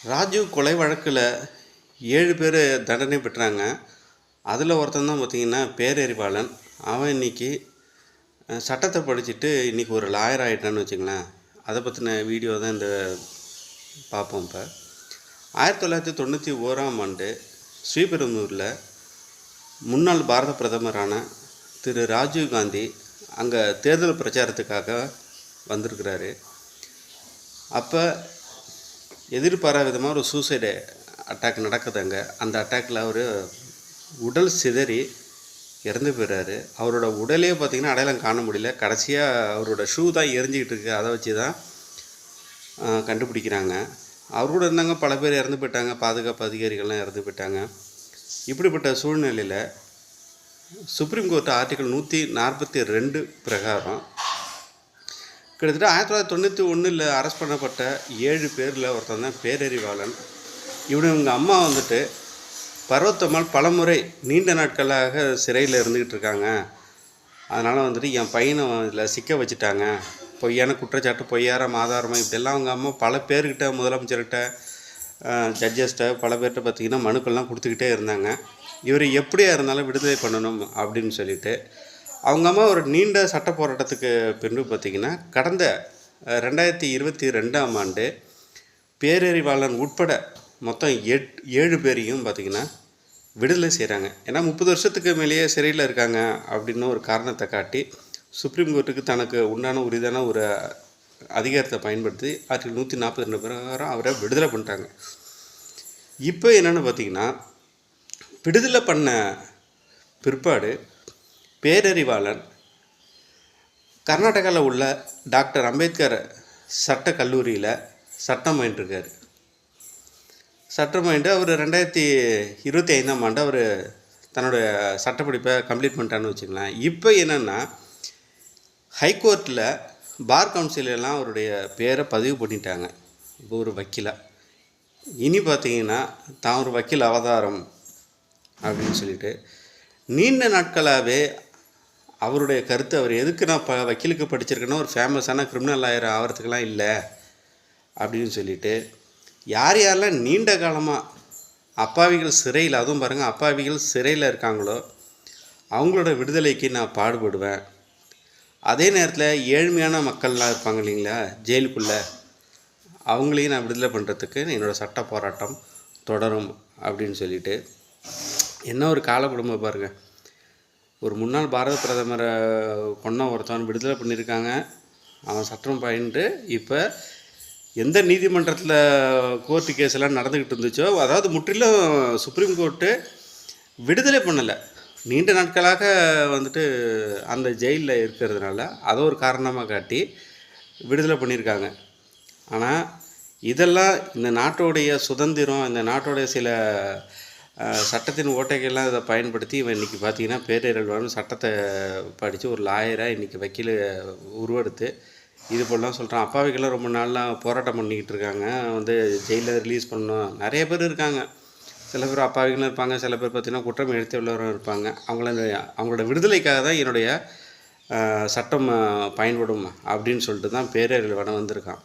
ராஜீவ் கொலை வழக்கில் 7 பேர் தண்டனை பெற்றாங்க. அதில் ஒருத்தன் தான் பார்த்திங்கன்னா பேரறிவாளன். அவன் இன்றைக்கி சட்டத்தை படிச்சுட்டு இன்றைக்கி ஒரு லாயர் ஆகிட்டான்னு வச்சுங்களேன். அதை பற்றின வீடியோ தான் இந்த பார்ப்போம். இப்போ 1991ஆம் ஆண்டு ஸ்ரீபெரும்புதூரில் முன்னாள் பாரத பிரதமரான திரு ராஜீவ் காந்தி அங்கே தேர்தல் பிரச்சாரத்துக்காக வந்திருக்கிறாரு. அப்போ எதிர்பாராத விதமாக ஒரு சூசைடு அட்டாக் நடக்குது அங்கே. அந்த அட்டாக்கில் அவர் உடல் சிதறி இறந்து போயிடுறாரு. அவரோட உடலே பார்த்திங்கன்னா அடையாளம் காண முடியல. கடைசியாக அவரோட ஷூ தான் எரிஞ்சிக்கிட்டு இருக்குது. அதை வச்சு தான் கண்டுபிடிக்கிறாங்க. அவரோட இருந்தாங்க பல பேர் இறந்து போயிட்டாங்க. பாதுகாப்பு அதிகாரிகள்லாம் இறந்து போயிட்டாங்க. இப்படிப்பட்ட சூழ்நிலையில் சுப்ரீம் கோர்ட் ஆர்டிகல் 142 பிரகாரம் கிட்டத்தட்ட 1991 அரெஸ்ட் பண்ணப்பட்ட 7 பேரில் ஒருத்தன் தான் பேரறிவாளன். இவங்க அம்மா வந்துட்டு பர்வத்தம்மாள் பலமுறை நீண்ட நாட்களாக சிறையில் இருந்துக்கிட்டு இருக்காங்க. அதனால் வந்துட்டு என் பையனை இதில் சிக்க வச்சுட்டாங்க, பொய்யான குற்றச்சாட்டு, பொய்யாரம் ஆதாரமாக இப்படியெல்லாம் அவங்க அம்மா பல பேர்கிட்ட, முதலமைச்சர்கிட்ட, ஜட்ஜஸ்கிட்ட, பல பேர்கிட்ட பார்த்திங்கன்னா மனுக்கள்லாம் கொடுத்துக்கிட்டே இருந்தாங்க. இவர் எப்படியா இருந்தாலும் விடுதலை பண்ணணும் அப்படின்னு சொல்லிட்டு அவங்க அம்மா ஒரு நீண்ட சட்ட போராட்டத்துக்கு பின்பு பார்த்திங்கன்னா கடந்த 2022ஆம் ஆண்டு பேரறிவாளன் உட்பட மொத்தம் 7 பேரையும் பார்த்திங்கன்னா விடுதலை செய்கிறாங்க. ஏன்னா 30 வருஷத்துக்கு மேலேயே சிறையில் இருக்காங்க அப்படின்னு ஒரு காரணத்தை காட்டி சுப்ரீம் கோர்ட்டுக்கு தனக்கு உண்டான உரிதான ஒரு அதிகாரத்தை பயன்படுத்தி ஆர்டிகல் 142 பிரகாரம் அவரை விடுதலை பண்ணிட்டாங்க. இப்போ என்னென்னு பார்த்திங்கன்னா விடுதலை பண்ண பிற்பாடு பேரறிவாளன் கர்நாடகாவில் உள்ள டாக்டர் அம்பேத்கர் சட்ட கல்லூரியில் சட்டம் பயின்றிருக்கார். சட்டம் பயின்று அவர் 2025ஆம் ஆண்டு அவர் தன்னுடைய சட்டப்படிப்பை கம்ப்ளீட் பண்ணிட்டான்னு வச்சுக்கலாம். இப்போ என்னென்னா ஹைகோர்ட்டில் பார் கவுன்சிலெலாம் அவருடைய பேரை பதிவு பண்ணிட்டாங்க. இப்போ ஒரு வக்கீலாக இனி பார்த்திங்கன்னா தான் ஒரு வக்கீல் அவதாரம் அப்படின்னு சொல்லிட்டு நீண்ட நாட்களாகவே அவருடைய கருத்து, அவர் எதுக்கு நான் வக்கீலுக்கு படிச்சிருக்கேன்னா ஒரு ஃபேமஸான கிரிமினல் லாயர் ஆகிறதுக்கெலாம் இல்லை அப்படின்னு சொல்லிட்டு யார் யாரெல்லாம் நீண்ட காலமாக அப்பாவிகள் சிறையில், அதுவும் பாருங்கள் அப்பாவிகள் சிறையில் இருக்காங்களோ அவங்களோட விடுதலைக்கு நான் பாடுபடுவேன். அதே நேரத்தில் ஏழ்மையான மக்கள்லாம் இருப்பாங்க இல்லைங்களா ஜெயிலுக்குள்ளே, அவங்களையும் நான் விடுதலை பண்ணுறதுக்கு என்னோடய சட்ட போராட்டம் தொடரும் அப்படின்னு சொல்லிட்டு என்ன ஒரு கால குடும்பம் பாருங்கள். ஒரு முன்னாள் பாரத பிரதமரை கொன்ன ஒருத்தவன் விடுதலை பண்ணியிருக்காங்க. அவன் சட்டம் பயின்று இப்போ எந்த நீதிமன்றத்தில் கோர்ட்டு கேஸ் எல்லாம் நடந்துக்கிட்டு இருந்துச்சோ, அதாவது முற்றிலும் சுப்ரீம் கோர்ட்டு விடுதலை பண்ணலை, நீண்ட நாட்களாக வந்துட்டு அந்த ஜெயிலில் இருக்கிறதுனால அதை ஒரு காரணமாக காட்டி விடுதலை பண்ணியிருக்காங்க. ஆனால் இதெல்லாம் இந்த நாட்டோடைய சுதந்திரம், இந்த நாட்டோடைய சில சட்டத்தின் ஓட்டைகள்லாம் இதை பயன்படுத்தி இவன் இன்றைக்கி பார்த்திங்கன்னா பேரறிவாளன் சட்டத்தை படித்து ஒரு லாயராக இன்றைக்கி வக்கீல் உருவெடுத்து இது போலலாம் சொல்கிறான். அப்பாவிகள்லாம் ரொம்ப நாள்லாம் போராட்டம் பண்ணிக்கிட்டு இருக்காங்க, வந்து ஜெயிலில் ரிலீஸ் பண்ணணும். நிறைய பேர் இருக்காங்க. சில பேர் அப்பாவிகளும் இருப்பாங்க, சில பேர் பார்த்திங்கன்னா குற்றம் எழுத்து உள்ளவரும் இருப்பாங்க. அவங்களோட விடுதலைக்காக தான் என்னுடைய சட்டம் பயன்படும் அப்படின்னு சொல்லிட்டு தான் பேரறிவாளன் வந்திருக்கான்.